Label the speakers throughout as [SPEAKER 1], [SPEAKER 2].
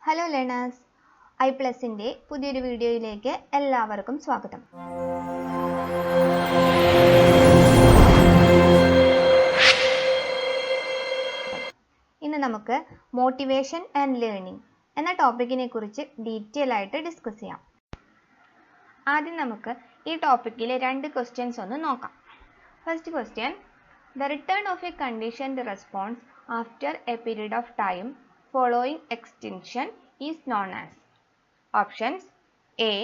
[SPEAKER 1] Hello learners, ഐപ്ലസിൻ്റെ പുതിയൊരു വീഡിയോയിലേക്ക് എല്ലാവർക്കും സ്വാഗതം. ഇന്ന് നമുക്ക് മോട്ടിവേഷൻ ആൻഡ് ലേണിംഗ് എന്ന ടോപ്പിക്കിനെ കുറിച്ച് ഡീറ്റെയിൽ ആയിട്ട് ഡിസ്കസ് ചെയ്യാം. ആദ്യം നമുക്ക് ഈ ടോപ്പിക്കിലെ 2 ക്വസ്റ്റ്യൻസ് ഒന്ന് നോക്കാം. First question: the return of A conditioned response after A period of time following extinction is known as. Options: A.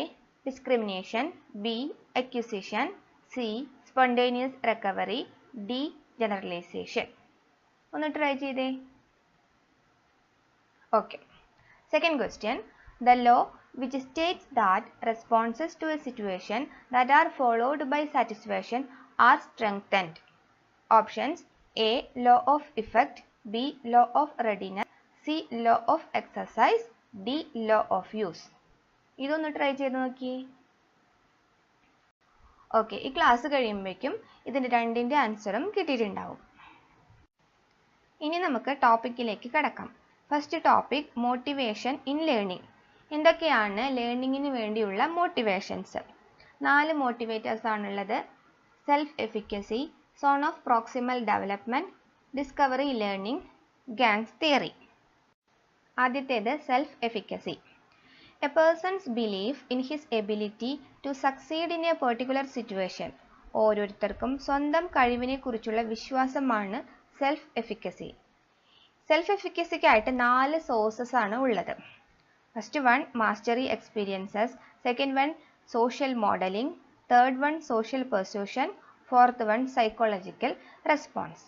[SPEAKER 1] Discrimination, B. Acquisition, C. Spontaneous recovery, D. Generalization. ഒന്ന് try ചെയ്തേ. Okay. Second question: the law which states that responses to a situation that are followed by satisfaction are strengthened. Options: A. Law of effect, B. Law of readiness, C. Law of exercise, D. Law of use. ഇതൊന്ന് try ചെയ്ത് നോക്കിയേ. Okay, ഈ class കഴിയുമ്പോഴേക്കും ഇതിൻ്റെ രണ്ടിൻ്റെ ആൻസറും കിട്ടിയിട്ടുണ്ടാവും. ഇനി നമുക്ക് ടോപ്പിക്കിലേക്ക് കടക്കാം. First topic: motivation in learning. എന്തൊക്കെയാണ് ലേണിങ്ങിന് വേണ്ടിയുള്ള മോട്ടിവേഷൻസ്? 4 മോട്ടിവേറ്റേഴ്സ് ആണുള്ളത്: self efficacy, zone of proximal development, discovery learning, Gagne's theory. ആദ്യത്തേത് self efficacy. A person's belief in his ability to succeed in a particular situation. ഓരോരുത്തർക്കും സ്വന്തം കഴിവിനെ കുറിച്ചുള്ള വിശ്വാസമാണ് സെൽഫ് എഫിക്കസി. സെൽഫ് എഫിക്കസിക്കായിട്ട് 4 സോഴ്സസ് ആണ് ഉള്ളത്. First one mastery experiences, second one social modelling, third one social persuasion, fourth one psychological response.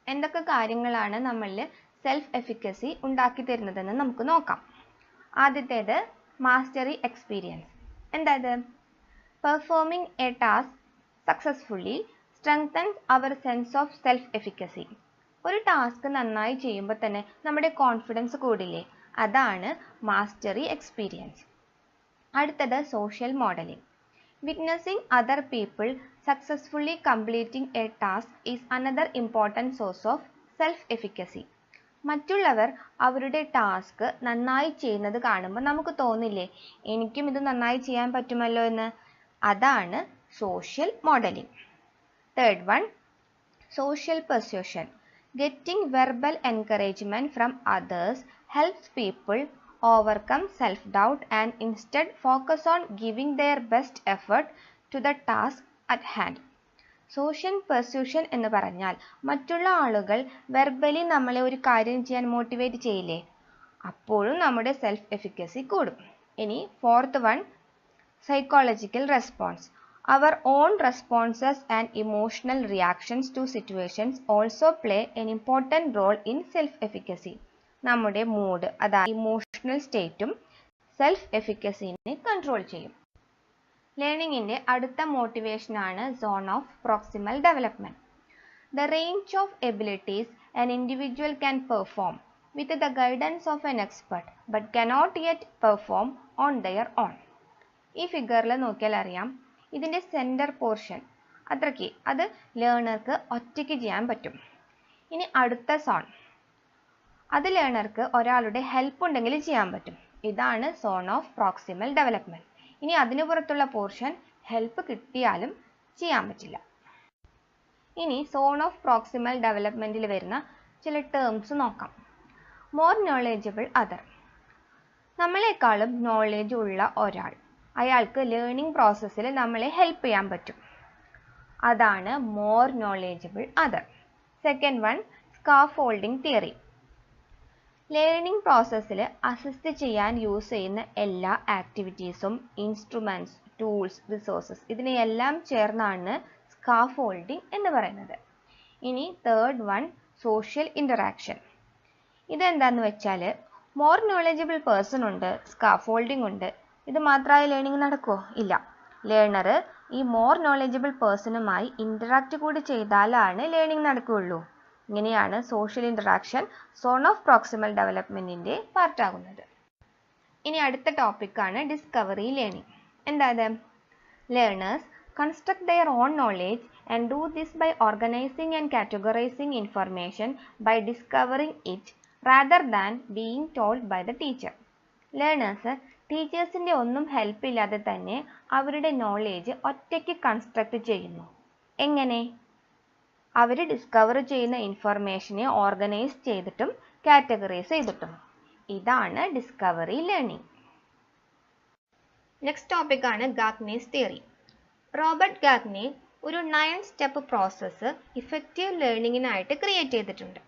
[SPEAKER 1] എന്തൊക്കെ കാര്യങ്ങളാണ് നമ്മളിൽ സെൽഫ് എഫിക്കസി ഉണ്ടാക്കി തരുന്നതെന്ന് നമുക്ക് നോക്കാം. ആദ്യത്തേത് മാസ്റ്ററി എക്സ്പീരിയൻസ്. എന്തായത്? Performing a task successfully strengthens our sense of self efficacy. ഒരു ടാസ്ക് നന്നായി ചെയ്യുമ്പോൾ തന്നെ നമ്മുടെ കോൺഫിഡൻസ് കൂടില്ലേ? അതാണ് മാസ്റ്ററി എക്സ്പീരിയൻസ്. അടുത്തത് social modelling. Witnessing other people successfully completing a task is another important source of self efficacy. മറ്റുള്ളവർ അവരുടെ ടാസ്ക് നന്നായി ചെയ്യുന്നത് കാണുമ്പോൾ നമുക്ക് തോന്നില്ലേ, എനിക്കും ഇത് നന്നായി ചെയ്യാൻ പറ്റുമല്ലോ എന്ന്? അതാണ് social modelling. Third one social persuasion. Getting verbal encouragement from others helps people overcome self-doubt and instead focus on giving their best effort to the task at hand. Social persuasion എന്ന് പറഞ്ഞാൽ മറ്റുള്ള ആളുകൾ വെർബലി നമ്മളെ ഒരു കാര്യം ചെയ്യാൻ motivate ചെയ്യില്ലേ? അപ്പോഴും നമ്മുടെ സെൽഫ് എഫിക്കസി കൂടും. ഇനി fourth one psychological response. Our own responses and emotional reactions to situations also play an important role in self efficacy. നമ്മുടെ മൂഡ്, അതായത് ഇമോഷണൽ സ്റ്റേറ്റും സെൽഫ് എഫിക്കസിനെ കൺട്രോൾ ചെയ്യും. ലേണിങ്ങിൻ്റെ അടുത്ത മോട്ടിവേഷനാണ് zone of proximal development. The range of abilities an individual can perform with the guidance of an expert but cannot yet perform on their own. ഈ ഫിഗറിൽ നോക്കിയാൽ അറിയാം, ഇതിൻ്റെ സെൻറ്റർ പോർഷൻ അത്രയ്ക്ക് അത് ലേണർക്ക് ഒറ്റയ്ക്ക് ചെയ്യാൻ പറ്റും. ഇനി അടുത്ത സോൺ, അത് ലേണർക്ക് ഒരാളുടെ ഹെൽപ്പ് ഉണ്ടെങ്കിൽ ചെയ്യാൻ പറ്റും. ഇതാണ് സോൺ ഓഫ് പ്രോക്സിമൽ ഡെവലപ്മെൻറ്റ്. ഇനി അതിന് പുറത്തുള്ള പോർഷൻ ഹെൽപ്പ് കിട്ടിയാലും ചെയ്യാൻ പറ്റില്ല. ഇനി സോൺ ഓഫ് പ്രോക്സിമൽ ഡെവലപ്മെൻറ്റിൽ വരുന്ന ചില ടേംസ് നോക്കാം. More knowledgeable other. നമ്മളെക്കാളും നോളേജ് ഉള്ള ഒരാൾ, അയാൾക്ക് ലേണിംഗ് പ്രോസസ്സിൽ നമ്മളെ ഹെൽപ്പ് ചെയ്യാൻ പറ്റും. അതാണ് more knowledgeable other. Second one scaffolding theory. Learning പ്രോസസ്സിൽ അസിസ്റ്റ് ചെയ്യാൻ യൂസ് ചെയ്യുന്ന എല്ലാ ആക്ടിവിറ്റീസും ഇൻസ്ട്രുമെൻറ്റ്സ്, ടൂൾസ്, റിസോഴ്സസ് ഇതിനെയെല്ലാം ചേർന്നാണ് സ്കാഫോൾഡിംഗ് എന്ന് പറയുന്നത്. ഇനി തേർഡ് വൺ സോഷ്യൽ ഇൻ്ററാക്ഷൻ. ഇതെന്താന്ന് വെച്ചാൽ മോർ നോളജബിൾ പേഴ്സൺ ഉണ്ട്, സ്കാഫോൾഡിംഗ് ഉണ്ട്, ഇത് മാത്രമായി ലേണിംഗ് നടക്കുമോ? ഇല്ല. ലേണർ ഈ മോർ നോളജബിൾ പേഴ്സണുമായി ഇൻ്ററാക്റ്റ് കൂടി ചെയ്താലാണ് ലേണിംഗ് നടക്കുകയുള്ളൂ. ഇങ്ങനെയാണ് social interaction zone of proximal ഡെവലപ്മെൻറ്റിൻ്റെ പാർട്ടാകുന്നത്. ഇനി അടുത്ത ടോപ്പിക്കാണ് ഡിസ്കവറി ലേണിംഗ്. എന്തായത്? Learners construct their own knowledge and do this by organising and categorising information by discovering it rather than being told by the teacher. Learners ടീച്ചേഴ്സിൻ്റെ ഒന്നും help ഇല്ലാതെ തന്നെ അവരുടെ നോളേജ് ഒറ്റയ്ക്ക് കൺസ്ട്രക്ട് ചെയ്യുന്നു. എങ്ങനെ? അവർ ഡിസ്കവർ ചെയ്യുന്ന ഇൻഫർമേഷനെ ഓർഗനൈസ് ചെയ്തിട്ടും കാറ്റഗറൈസ് ചെയ്തിട്ടും. ഇതാണ് ഡിസ്കവറി ലേണിംഗ്. നെക്സ്റ്റ് ടോപ്പിക്കാണ് ഗാഗ്നേസ് തിയറി. റോബർട്ട് ഗാഗ്നെ ഒരു 9 സ്റ്റെപ്പ് പ്രോസസ്സ് ഇഫക്റ്റീവ് ലേണിങ്ങിനായിട്ട് ക്രിയേറ്റ് ചെയ്തിട്ടുണ്ട്.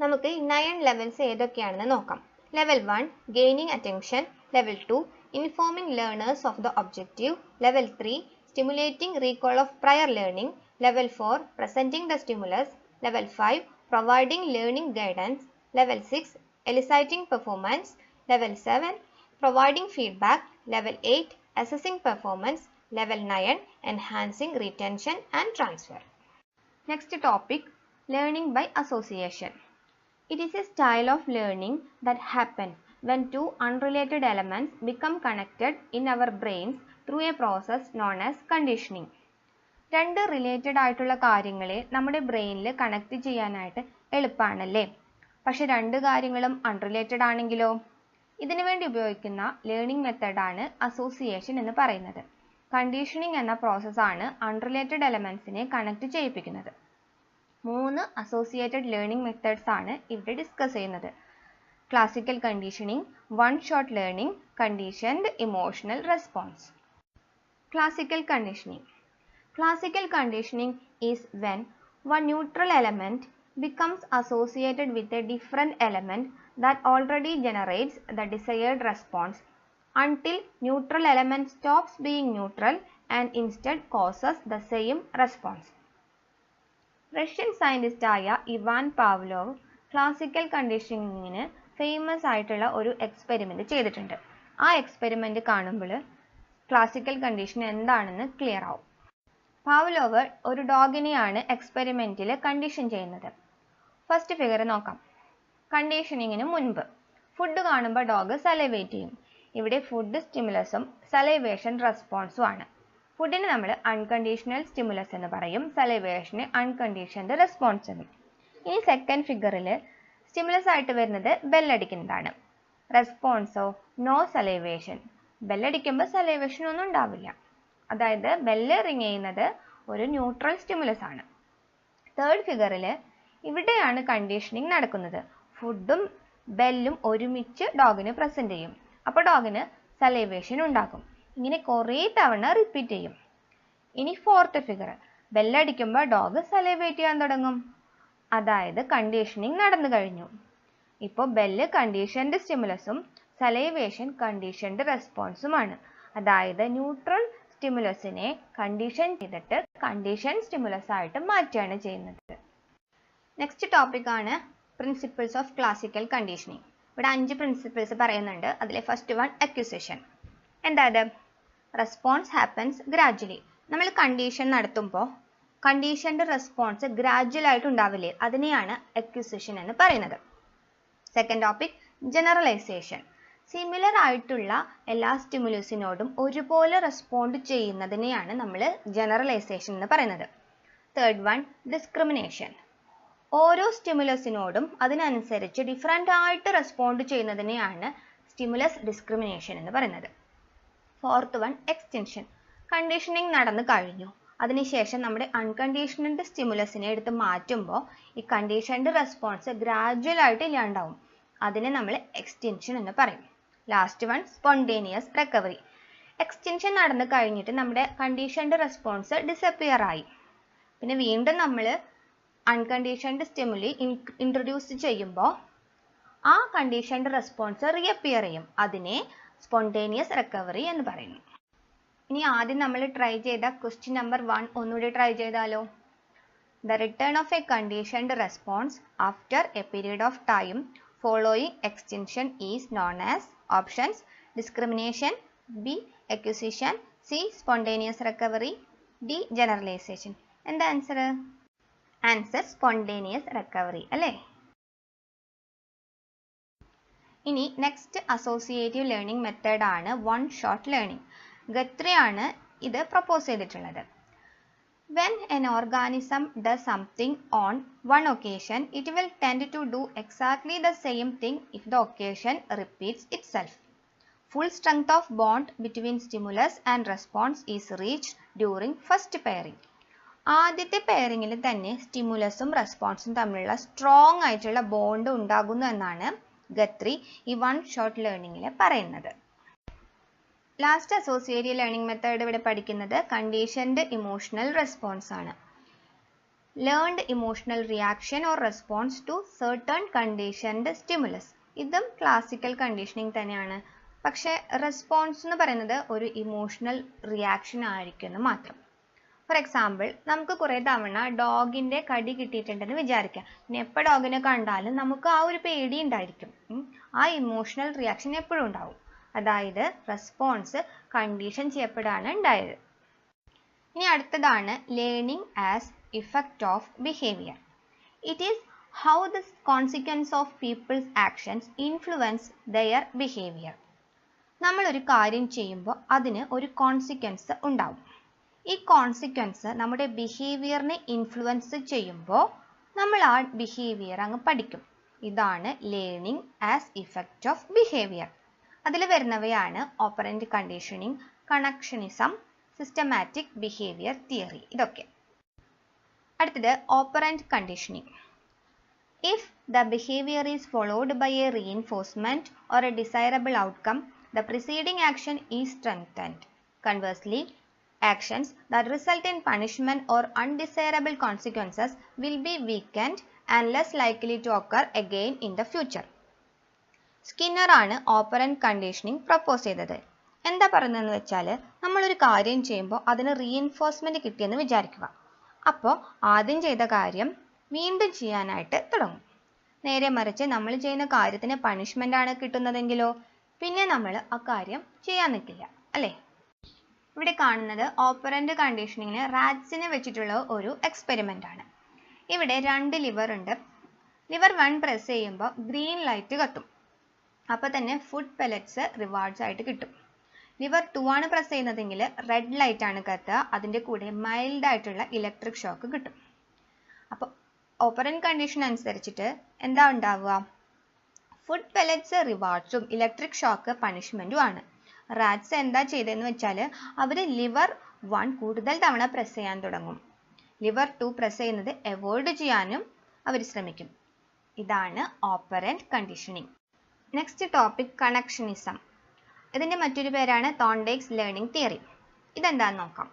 [SPEAKER 1] നമുക്ക് ഈ 9 ലെവൽസ് ഏതൊക്കെയാണെന്ന് നോക്കാം. Level 1 gaining attention, level 2 informing learners of the objective, level 3 stimulating recall of prior learning, level 4 presenting the stimulus, level 5 providing learning guidance, level 6 eliciting performance, level 7 providing feedback, level 8 assessing performance, level 9 enhancing retention and transfer. Next topic, learning by association. It is a style of learning that happens when two unrelated elements become connected in our brains through a process known as conditioning. രണ്ട് related ആയിട്ടുള്ള കാര്യങ്ങളെ നമ്മുടെ ബ്രെയിനിൽ connect ചെയ്യാനായിട്ട് എളുപ്പമാണല്ലേ. പക്ഷെ രണ്ട് കാര്യങ്ങളും unrelated ആണെങ്കിലോ? ഇതിനു വേണ്ടി ഉപയോഗിക്കുന്ന ലേണിംഗ് മെത്തേഡാണ് അസോസിയേഷൻ എന്ന് പറയുന്നത്. കണ്ടീഷനിങ് എന്ന പ്രോസസ്സാണ് അൺറിലേറ്റഡ് എലമെൻസിനെ കണക്ട് ചെയ്യിപ്പിക്കുന്നത്. 3 അസോസിയേറ്റഡ് ലേണിംഗ് മെത്തേഡ്സ് ആണ് ഇവിടെ ഡിസ്കസ് ചെയ്യുന്നത്. Classical conditioning, one shot learning, conditioned emotional response. Classical conditioning. Classical conditioning is when one neutral element becomes associated with a different element that already generates the desired response until neutral element stops being neutral and instead causes the same response. Russian സയൻറ്റിസ്റ്റായ Ivan Pavlov classical കണ്ടീഷനിങ്ങിന് famous ആയിട്ടുള്ള ഒരു experiment ചെയ്തിട്ടുണ്ട്. ആ experiment കാണുമ്പോൾ classical condition എന്താണെന്ന് clear ആവും. Pavlov ഒരു ഡോഗിനെയാണ് എക്സ്പെരിമെൻറ്റിൽ കണ്ടീഷൻ ചെയ്യുന്നത്. ഫസ്റ്റ് ഫിഗർ നോക്കാം. കണ്ടീഷനിങ്ങിന് മുൻപ് ഫുഡ് കാണുമ്പോൾ ഡോഗ് സലൈവേറ്റ് ചെയ്യും. ഇവിടെ ഫുഡ് സ്റ്റിമുലസും സലൈവേഷൻ റെസ്പോൺസും ആണ്. ഫുഡിന് നമ്മൾ അൺകണ്ടീഷണൽ സ്റ്റിമുലസ് എന്ന് പറയും, സലൈവേഷന് അൺകണ്ടീഷൻഡ് റെസ്പോൺസ് എന്നും. ഇനി സെക്കൻഡ് ഫിഗറിൽ സ്റ്റിമുലസ് ആയിട്ട് വരുന്നത് ബെല്ലടിക്കുന്നതാണ്. റെസ്പോൺസോ നോ സലൈവേഷൻ. ബെല്ലടിക്കുമ്പോൾ സലൈവേഷൻ ഒന്നും ഉണ്ടാവില്ല. അതായത് ബെല്ല് റിങ് ചെയ്യുന്നത് ഒരു ന്യൂട്രൽ സ്റ്റിമുലസ് ആണ്. തേർഡ് ഫിഗറിൽ ഇവിടെയാണ് കണ്ടീഷനിങ് നടക്കുന്നത്. ഫുഡും ബെല്ലും ഒരുമിച്ച് ഡോഗിന് പ്രസന്റ് ചെയ്യും. അപ്പോൾ ഡോഗിന് സലൈവേഷൻ ഉണ്ടാകും. ഇങ്ങനെ കുറേ തവണ റിപ്പീറ്റ് ചെയ്യും. ഇനി ഫോർത്ത് ഫിഗർ, ബെല്ലടിക്കുമ്പോൾ ഡോഗ് സലൈവേറ്റ് ചെയ്യാൻ തുടങ്ങും. അതായത് കണ്ടീഷനിങ് നടന്നു കഴിഞ്ഞു. ഇപ്പോൾ ബെല്ല് കണ്ടീഷൻഡ് സ്റ്റിമുലസും സലൈവേഷൻ കണ്ടീഷൻഡ് റെസ്പോൺസുമാണ്. അതായത് ന്യൂട്രൽ സ്റ്റിമുലസിനെ കണ്ടീഷൻ ചെയ്തിട്ട് കണ്ടീഷൻ സ്റ്റിമുലസ് ആയിട്ട് മാറ്റുകയാണ് ചെയ്യുന്നത്. നെക്സ്റ്റ് ടോപ്പിക്കാണ് പ്രിൻസിപ്പിൾസ് ഓഫ് ക്ലാസിക്കൽ കണ്ടീഷനിങ്. ഇവിടെ 5 പ്രിൻസിപ്പിൾസ് പറയുന്നുണ്ട്. അതിലെ ഫസ്റ്റ് വൺ അക്യൂസേഷൻ. എന്താ അത്? Response happens gradually. നമ്മൾ കണ്ടീഷൻ നടത്തുമ്പോൾ കണ്ടീഷൻ്റെ റെസ്പോൺസ് ഗ്രാജുവൽ ആയിട്ട് ഉണ്ടാവില്ലേ, അതിനെയാണ് അക്യൂസേഷൻ എന്ന് പറയുന്നത്. Second topic generalisation. സിമിലർ ആയിട്ടുള്ള എല്ലാ സ്റ്റിമുലസിനോടും ഒരുപോലെ റെസ്പോണ്ട് ചെയ്യുന്നതിനെയാണ് നമ്മൾ ജനറലൈസേഷൻ എന്ന് പറയുന്നത്. Third one discrimination. ഓരോ സ്റ്റിമുലസിനോടും അതിനനുസരിച്ച് ഡിഫറൻ്റ് ആയിട്ട് റെസ്പോണ്ട് ചെയ്യുന്നതിനെയാണ് സ്റ്റിമുലസ് ഡിസ്ക്രിമിനേഷൻ എന്ന് പറയുന്നത്. Fourth one extension. കണ്ടീഷനിങ് നടന്നു കഴിഞ്ഞു, അതിനുശേഷം നമ്മുടെ അൺകണ്ടീഷണൽഡ് സ്റ്റിമുലസിനെ എടുത്ത് മാറ്റുമ്പോൾ ഈ കണ്ടീഷൻഡ് റെസ്പോൺസ് ഗ്രാജുവൽ ആയിട്ട് ഇല്ലാണ്ടാവും. അതിനെ നമ്മൾ എക്സ്റ്റൻഷൻ എന്ന് പറയും. Last one spontaneous recovery. Extension നടന്നു കഴിഞ്ഞിട്ട് നമ്മുടെ കണ്ടീഷൻഡ് റെസ്പോൺസ് ഡിസപ്പിയർ ആയി. പിന്നെ വീണ്ടും നമ്മൾ അൺകണ്ടീഷൻഡ് സ്റ്റിമുലി ഇൻട്രൊഡ്യൂസ് ചെയ്യുമ്പോൾ ആ കണ്ടീഷൻഡ് റെസ്പോൺസ് റീഅപ്പിയർ ചെയ്യും. അതിനെ സ്പോണ്ടേനിയസ് റിക്കവറി എന്ന് പറയുന്നു. ഇനി ആദ്യം നമ്മൾ ട്രൈ ചെയ്ത ക്വസ്റ്റ്യൻ നമ്പർ 1 ഒന്നുകൂടി ട്രൈ ചെയ്താലോ? The return of a conditioned response after a period of time following extinction is known as options discrimination, B acquisition, C spontaneous recovery, D generalization. എന്താ answer? Answer spontaneous recovery അല്ലേ? ഇനി next associative learning method ആണ് one shot learning. ഗത്രി ആണ് ഇത് propose ചെയ്തിട്ടുള്ളത്. When an organism does something on one occasion, it will tend to do exactly the same thing if the occasion repeats itself. Full strength of bond between stimulus and response is reached during first pairing. ആദ്യത്തെ പെയറിങ്ങിൽ തന്നെ സ്റ്റിമുലസും റെസ്പോൺസും തമ്മിലുള്ള strong ആയിട്ടുള്ള bond ഉണ്ടാകുന്നു എന്നാണ് ഗത്രി ഈ one shot ലേണിംഗിൽ പറയുന്നത്. Last associative learning method ഇവിടെ പഠിക്കുന്നത് കണ്ടീഷൻഡ് ഇമോഷണൽ റെസ്പോൺസ് ആണ്. Learned emotional reaction or response to certain conditioned stimulus. ഇതും ക്ലാസിക്കൽ കണ്ടീഷനിങ് തന്നെയാണ്. പക്ഷേ റെസ്പോൺസ് എന്ന് പറയുന്നത് ഒരു ഇമോഷണൽ റിയാക്ഷൻ ആയിരിക്കുമെന്ന് മാത്രം. ഫോർ എക്സാമ്പിൾ, നമുക്ക് കുറേ തവണ ഡോഗിൻ്റെ കടി കിട്ടിയിട്ടുണ്ടെന്ന് വിചാരിക്കാം. പിന്നെ എപ്പോൾ ഡോഗിനെ കണ്ടാലും നമുക്ക് ആ ഒരു പേടി ഉണ്ടായിരിക്കും. ആ ഇമോഷണൽ റിയാക്ഷൻ എപ്പോഴും ഉണ്ടാവും. അതായത് റെസ്പോൺസ് കണ്ടീഷൻ ചെയ്യപ്പെടാണ് ഉണ്ടായത്. ഇനി അടുത്തതാണ് learning as effect of behaviour. It is how the consequence of people's actions influence their behaviour. നമ്മളൊരു കാര്യം ചെയ്യുമ്പോൾ അതിന് ഒരു കോൺസിക്വൻസ് ഉണ്ടാവും. ഈ കോൺസിക്വൻസ് നമ്മുടെ ബിഹേവിയറിനെ ഇൻഫ്ലുവൻസ് ചെയ്യുമ്പോൾ നമ്മൾ ആ ബിഹേവിയർ അങ്ങ് പഠിക്കും. ഇതാണ് learning as effect of behaviour. അതിൽ വരുന്നവയാണ് operant conditioning, connectionism, systematic behaviour theory. ഇതൊക്കെ. അടുത്തത് operant conditioning. If the behaviour is followed by a reinforcement or a desirable outcome, the preceding action is strengthened. Conversely, actions that result in punishment or undesirable consequences will be weakened and less likely to occur again in the future. Skinner ആണ് operant conditioning propose ചെയ്തത്. എന്താ പറയുന്നതെന്ന് വെച്ചാൽ, നമ്മളൊരു കാര്യം ചെയ്യുമ്പോൾ അതിന് reinforcement കിട്ടിയെന്ന് വിചാരിക്കുക. അപ്പോൾ ആദ്യം ചെയ്ത കാര്യം വീണ്ടും ചെയ്യാനായിട്ട് തുടങ്ങും. നേരെ മറിച്ച് നമ്മൾ ചെയ്യുന്ന കാര്യത്തിന് പണിഷ്മെന്റ് ആണ് കിട്ടുന്നതെങ്കിലോ പിന്നെ നമ്മൾ ആ കാര്യം ചെയ്യാൻ നിൽക്കില്ല, അല്ലേ? ഇവിടെ കാണുന്നത് ഓപ്പറന്റ് കണ്ടീഷനിങ്ങിന് റാറ്റ്സിനെ വെച്ചിട്ടുള്ള ഒരു എക്സ്പെരിമെന്റ് ആണ്. ഇവിടെ 2 ലിവർ ഉണ്ട്. ലിവർ 1 പ്രസ് ചെയ്യുമ്പോൾ ഗ്രീൻ ലൈറ്റ് കത്തും. അപ്പോൾ തന്നെ ഫുഡ് പെലറ്റ്സ് റിവാർഡ്സ് ആയിട്ട് കിട്ടും. ലിവർ 2 ആണ് പ്രസ് ചെയ്യുന്നതെങ്കിൽ റെഡ് ലൈറ്റ് ആണ് കത്തുക. അതിൻ്റെ കൂടെ മൈൽഡ് ആയിട്ടുള്ള ഇലക്ട്രിക് ഷോക്ക് കിട്ടും. അപ്പോൾ ഓപ്പറന്റ് കണ്ടീഷൻ അനുസരിച്ചിട്ട് എന്താ ഉണ്ടാവുക? ഫുഡ് പെലറ്റ്സ് റിവാർഡ്സും ഇലക്ട്രിക് ഷോക്ക് പണിഷ്മെന്റും ആണ്. റാറ്റ്സ് എന്താ ചെയ്തതെന്ന് വെച്ചാൽ അവർ ലിവർ 1 കൂടുതൽ തവണ പ്രസ് ചെയ്യാൻ തുടങ്ങും. ലിവർ 2 പ്രസ് ചെയ്യുന്നത് അവോയ്ഡ് ചെയ്യാനും അവർ ശ്രമിക്കും. ഇതാണ് operant conditioning. Next topic connectionism. ഇതിൻ്റെ മറ്റൊരു പേരാണ് തോണ്ടേക്സ് ലേണിംഗ് തിയറി. ഇതെന്താണെന്ന് നോക്കാം.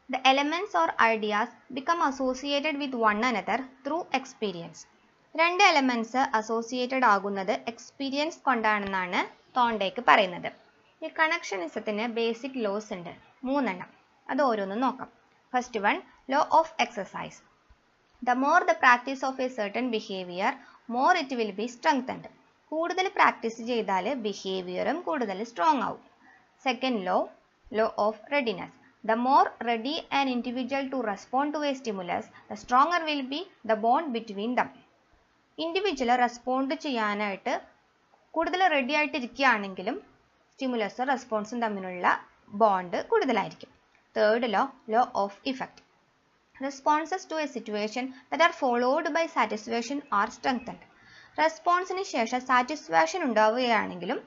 [SPEAKER 1] The elements or ideas become associated with one another through experience. 2 elements associated ആകുന്നത് എക്സ്പീരിയൻസ് കൊണ്ടാണെന്നാണ് തോണ്ടേക്ക് പറയുന്നത്. ഈ കണക്ഷനിസത്തിന് ബേസിക് ലോസ് ഉണ്ട് 3 എണ്ണം. അത് ഓരോന്നും നോക്കാം. First one, law of exercise. The more the practice of A certain behaviour more it will be strengthened. കൂടുതൽ practice ചെയ്താൽ ബിഹേവിയറും കൂടുതൽ സ്ട്രോങ് ആവും. Second law, law of readiness. The more ready an individual to respond to a stimulus, the stronger will be the bond between them. Individual respond ചെയ്യാനായിട്ട് കൂടുതൽ ready ആയിട്ട് ഇരിക്കുകയാണെങ്കിലും സ്റ്റിമുലസും റെസ്പോൺസും തമ്മിലുള്ള bond കൂടുതലായിരിക്കും. Third law, law of effect. Responses to a situation that are followed by satisfaction are strengthened. റെസ്പോൺസിന് ശേഷം satisfaction ഉണ്ടാവുകയാണെങ്കിലും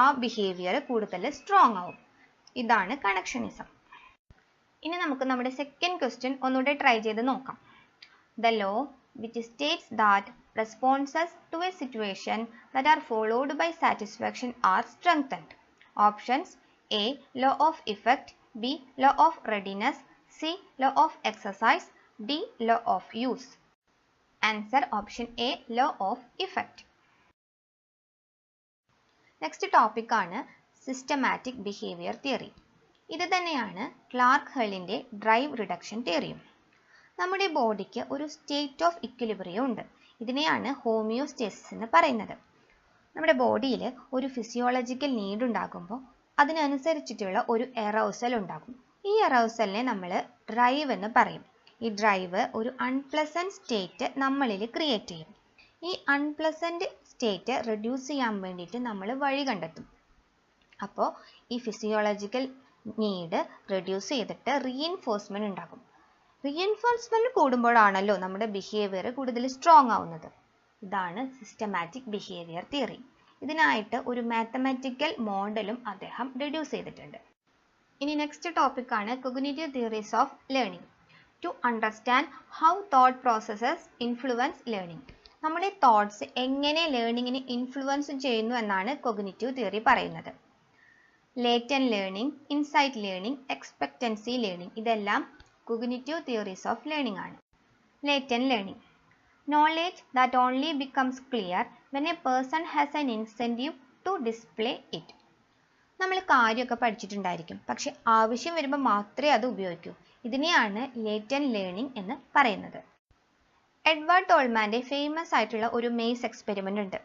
[SPEAKER 1] ആ behaviour കൂടുതൽ strong ആവും. ഇതാണ് കണക്ഷനിസം. ഇനി നമുക്ക് നമ്മുടെ സെക്കൻഡ് ക്വസ്റ്റ്യൻ ഒന്നുകൂടെ ട്രൈ ചെയ്ത് നോക്കാം. The law which states that responses to a situation that are followed by satisfaction are strengthened. Options: A. Law of effect, B. Law of readiness, C. Law of exercise, D. Law of use. Answer option A. Law of effect. Next topic ആണ് systematic behaviour theory. ഇത് തന്നെയാണ് clerk ഹെല്ലിൻ്റെ drive reduction തിയറിയും. നമ്മുടെ ബോഡിക്ക് ഒരു state of equilibrium ഉണ്ട്. ഇതിനെയാണ് homeostasis എന്ന് പറയുന്നത്. നമ്മുടെ ബോഡിയിൽ ഒരു ഫിസിയോളജിക്കൽ നീഡ് ഉണ്ടാകുമ്പോൾ അതിനനുസരിച്ചിട്ടുള്ള ഒരു എറൗസൽ ഉണ്ടാകും. ഈ എറൗസലിനെ നമ്മൾ ഡ്രൈവ് എന്ന് പറയും. ഈ ഡ്രൈവ് ഒരു അൺപ്ലസൻറ്റ് സ്റ്റേറ്റ് നമ്മളിൽ ക്രിയേറ്റ് ചെയ്യും. ഈ അൺപ്ലസൻറ്റ് സ്റ്റേറ്റ് റെഡ്യൂസ് ചെയ്യാൻ വേണ്ടിയിട്ട് നമ്മൾ വഴി കണ്ടെത്തും. അപ്പോൾ ഈ ഫിസിയോളജിക്കൽ നീഡ് റെഡ്യൂസ് ചെയ്തിട്ട് റീഇൻഫോഴ്സ്മെന്റ് ഉണ്ടാകും. റീഇൻഫോഴ്സ്മെന്റ് കൂടുമ്പോഴാണല്ലോ നമ്മുടെ ബിഹേവിയർ കൂടുതൽ സ്ട്രോങ് ആവുന്നത്. ഇതാണ് സിസ്റ്റമാറ്റിക് ബിഹേവിയർ തിയറി. ഇതിനായിട്ട് ഒരു മാത്തമാറ്റിക്കൽ മോഡലും അദ്ദേഹം ഡെഡ്യൂസ് ചെയ്തിട്ടുണ്ട്. ഇനി നെക്സ്റ്റ് ടോപ്പിക് ആണ് cognitive theories of learning. To understand how thought processes influence learning. നമ്മുടെ തോട്ട്സ് എങ്ങനെ ലേണിങ്ങിനെ ഇൻഫ്ലുവൻസ് ചെയ്യുന്നു എന്നാണ് കോഗ്നിറ്റീവ് തിയറി പറയുന്നത്. Latent learning, insight learning, expectancy learning ഇതെല്ലാം കോഗ്നിറ്റീവ് തിയറീസ് ഓഫ് ലേണിംഗ് ആണ്. Latent learning. Knowledge that only becomes clear when a person has an incentive to display it. നമ്മൾ കാര്യമൊക്കെ പഠിച്ചിട്ടുണ്ടായിരിക്കും, പക്ഷെ ആവശ്യം വരുമ്പോൾ മാത്രമേ അത് ഉപയോഗിക്കൂ. ഇതിനെയാണ് ലേറ്റന്റ് ലേണിംഗ് എന്ന് പറയുന്നത്. എഡ്വേർഡ് ടോൾമാന്റെ ഫേമസ് ആയിട്ടുള്ള ഒരു മെയ്സ് എക്സ്പെരിമെന്റ് ഉണ്ട്.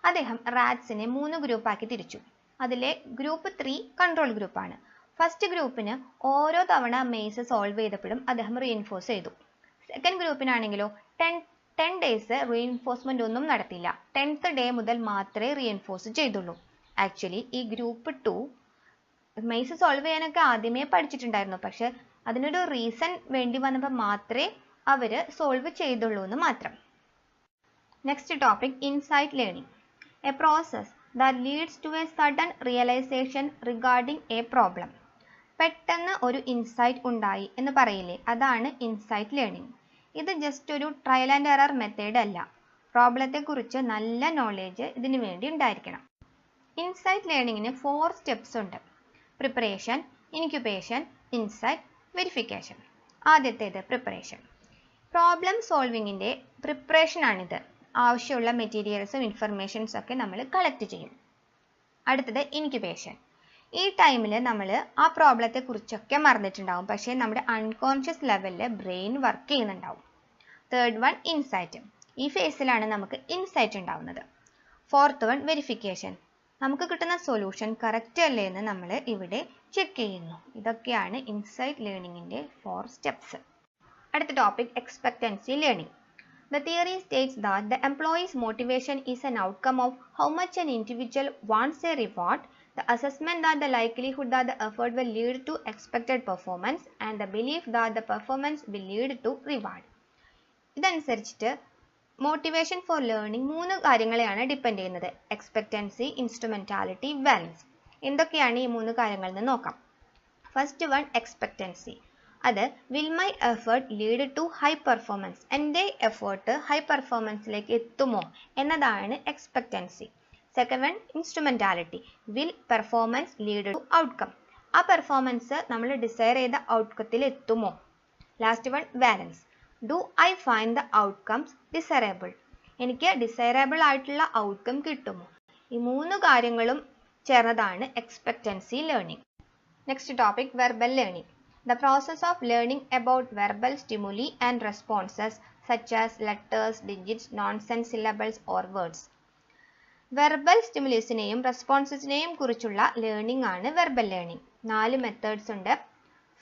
[SPEAKER 1] അദ്ദേഹം റാറ്റ്സിനെ 3 ഗ്രൂപ്പാക്കി തിരിച്ചു. അതിലെ ഗ്രൂപ്പ് 3 കൺട്രോൾ ഗ്രൂപ്പാണ്. ഫസ്റ്റ് ഗ്രൂപ്പിന് ഓരോ തവണ മെയ്സ് സോൾവ് ചെയ്തപ്പോഴും അദ്ദേഹം റീഇൻഫോഴ്സ് ചെയ്തു. സെക്കൻഡ് ഗ്രൂപ്പിനാണെങ്കിലോ 10 ഡേയ്സ് റീഇൻഫോഴ്സ്മെന്റ് ഒന്നും നടത്തില്ല. 10th ഡേ മുതൽ മാത്രമേ റീഇൻഫോഴ്സ് ചെയ്തുള്ളൂ. ആക്ച്വലി ഈ ഗ്രൂപ്പ് 2 മെയ്സ് സോൾവ് ചെയ്യാനൊക്കെ ആദ്യമേ പഠിച്ചിട്ടുണ്ടായിരുന്നു, പക്ഷെ അതിനൊരു റീസൺ വേണ്ടി വന്നപ്പോൾ മാത്രമേ അവർ സോൾവ് ചെയ്തുള്ളൂ എന്ന് മാത്രം. Next topic insight learning. A process that leads to a sudden realisation regarding a problem. പെട്ടെന്ന് ഒരു ഇൻസൈറ്റ് ഉണ്ടായി എന്ന് പറയില്ലേ, അതാണ് ഇൻസൈറ്റ് ലേണിംഗ്. ഇത് ജസ്റ്റ് ഒരു ട്രയൽ ആൻഡ് എറർ മെത്തേഡ് അല്ല. പ്രോബ്ലത്തെക്കുറിച്ച് നല്ല നോളേജ് ഇതിനു വേണ്ടി ഉണ്ടായിരിക്കണം. ഇൻസൈറ്റ് ലേണിങ്ങിന് 4 സ്റ്റെപ്സ് ഉണ്ട്. Preparation, incubation, insight, verification. ആദ്യത്തേത് പ്രിപ്പറേഷൻ. പ്രോബ്ലം സോൾവിങ്ങിൻ്റെ പ്രിപ്പറേഷൻ ആണിത്. ആവശ്യമുള്ള മെറ്റീരിയൽസും ഇൻഫർമേഷൻസും ഒക്കെ നമ്മൾ കളക്ട് ചെയ്യും. അടുത്തത് ഇൻക്യുബേഷൻ. ഈ ടൈമിൽ നമ്മൾ ആ പ്രോബ്ലത്തെക്കുറിച്ചൊക്കെ മറന്നിട്ടുണ്ടാവും, പക്ഷേ നമ്മുടെ അൺകോൺഷ്യസ് ലെവലിൽ ബ്രെയിൻ വർക്ക് ചെയ്യുന്നുണ്ടാവും. Third one insight. ഈ ഫേസിലാണ് നമുക്ക് ഇൻസൈറ്റ് ഉണ്ടാവുന്നത്. Fourth one verification. നമുക്ക് കിട്ടുന്ന സൊല്യൂഷൻ കറക്റ്റ് അല്ലേ എന്ന് നമ്മൾ ഇവിടെ ചെക്ക് ചെയ്യുന്നു. ഇതൊക്കെയാണ് ഇൻസൈറ്റ് ലേണിങ്ങിൻ്റെ 4 സ്റ്റെപ്സ്. അടുത്ത topic expectancy learning. The theory states that the employee's motivation is an outcome of how much an individual wants a reward, the assessment that the likelihood that the effort will lead to expected performance, and the belief that the performance will lead to reward. ഇതനുസരിച്ചിട്ട് motivation for learning 3 കാര്യങ്ങളെയാണ് depend ചെയ്യുന്നത്. Expectancy, instrumentality, values. എന്തൊക്കെയാണ് ഈ 3 കാര്യങ്ങളിൽ നിന്ന് നോക്കാം. First one expectancy. അത് will my effort lead to high performance. എൻ്റെ എഫേർട്ട് ഹൈ പെർഫോമൻസിലേക്ക് എത്തുമോ എന്നതാണ് expectancy. Second one instrumentality. Will performance lead to outcome. ആ പെർഫോമൻസ് നമ്മൾ ഡിസൈർ ചെയ്ത ഔട്ട്കത്തിൽ എത്തുമോ. Last one valence. Do I find the outcomes desirable. എനിക്ക് ഡിസൈറബിൾ ആയിട്ടുള്ള ഔട്ട്കം കിട്ടുമോ. ഈ 3 കാര്യങ്ങളും ചേർന്നതാണ് expectancy learning. Next topic verbal learning. The process of learning about verbal stimuli and responses such as letters, digits, nonsense syllables or words. Verbal സ്റ്റിമുലസിനെയും റെസ്പോൺസസിനെയും കുറിച്ചുള്ള learning ആണ് വെർബൽ ലേണിംഗ്. 4 മെത്തേഡ്സ് ഉണ്ട്.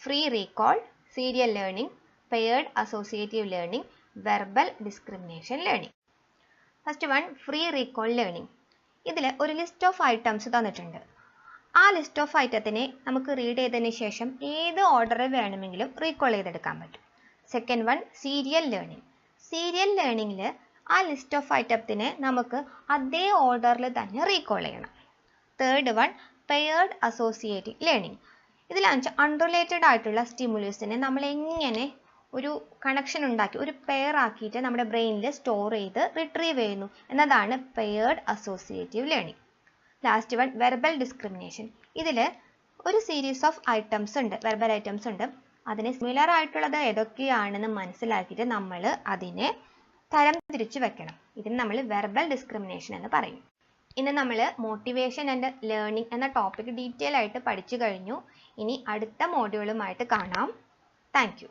[SPEAKER 1] Free recall, serial learning, paired associative learning, verbal discrimination learning. First one free recall learning. ഇതിൽ ഒരു list of items തന്നിട്ടുണ്ട്. ആ list of ഐറ്റത്തിനെ നമുക്ക് റീഡ് ചെയ്തതിന് ശേഷം ഏത് ഓർഡറിൽ വേണമെങ്കിലും റീകോൾ ചെയ്തെടുക്കാൻ പറ്റും. Second one serial learning. Serial ലേണിംഗിൽ ആ ലിസ്റ്റ് ഓഫ് ഐറ്റത്തിനെ നമുക്ക് അതേ ഓർഡറിൽ തന്നെ റീകോൾ ചെയ്യണം. Third one paired associative learning. ഇതിലാണെന്ന് അൺറിലേറ്റഡ് ആയിട്ടുള്ള സ്റ്റിമുലസിനെ നമ്മൾ എങ്ങനെ ഒരു കണക്ഷൻ ഉണ്ടാക്കി ഒരു പെയർ ആക്കിയിട്ട് നമ്മുടെ ബ്രെയിനിൽ സ്റ്റോർ ചെയ്ത് റിട്രീവ് ചെയ്യുന്നു എന്നതാണ് paired associative learning. Last one verbal discrimination. ഇതിൽ ഒരു സീരീസ് ഓഫ് ഐറ്റംസ് ഉണ്ട്, വെർബൽ ഐറ്റംസ് ഉണ്ട്. അതിന് സിമിലർ ആയിട്ടുള്ളത് ഏതൊക്കെയാണെന്ന് മനസ്സിലാക്കിയിട്ട് നമ്മൾ അതിനെ തരം തിരിച്ചു വെക്കണം. ഇതിന് നമ്മൾ വെർബൽ ഡിസ്ക്രിമിനേഷൻ എന്ന് പറയും. ഇന്ന് നമ്മൾ മോട്ടിവേഷൻ ആൻഡ് ലേണിംഗ് എന്ന ടോപ്പിക് ഡീറ്റെയിൽ ആയിട്ട് പഠിച്ചു കഴിഞ്ഞു. ഇനി അടുത്ത മോഡ്യൂളുമായിട്ട് കാണാം. Thank you.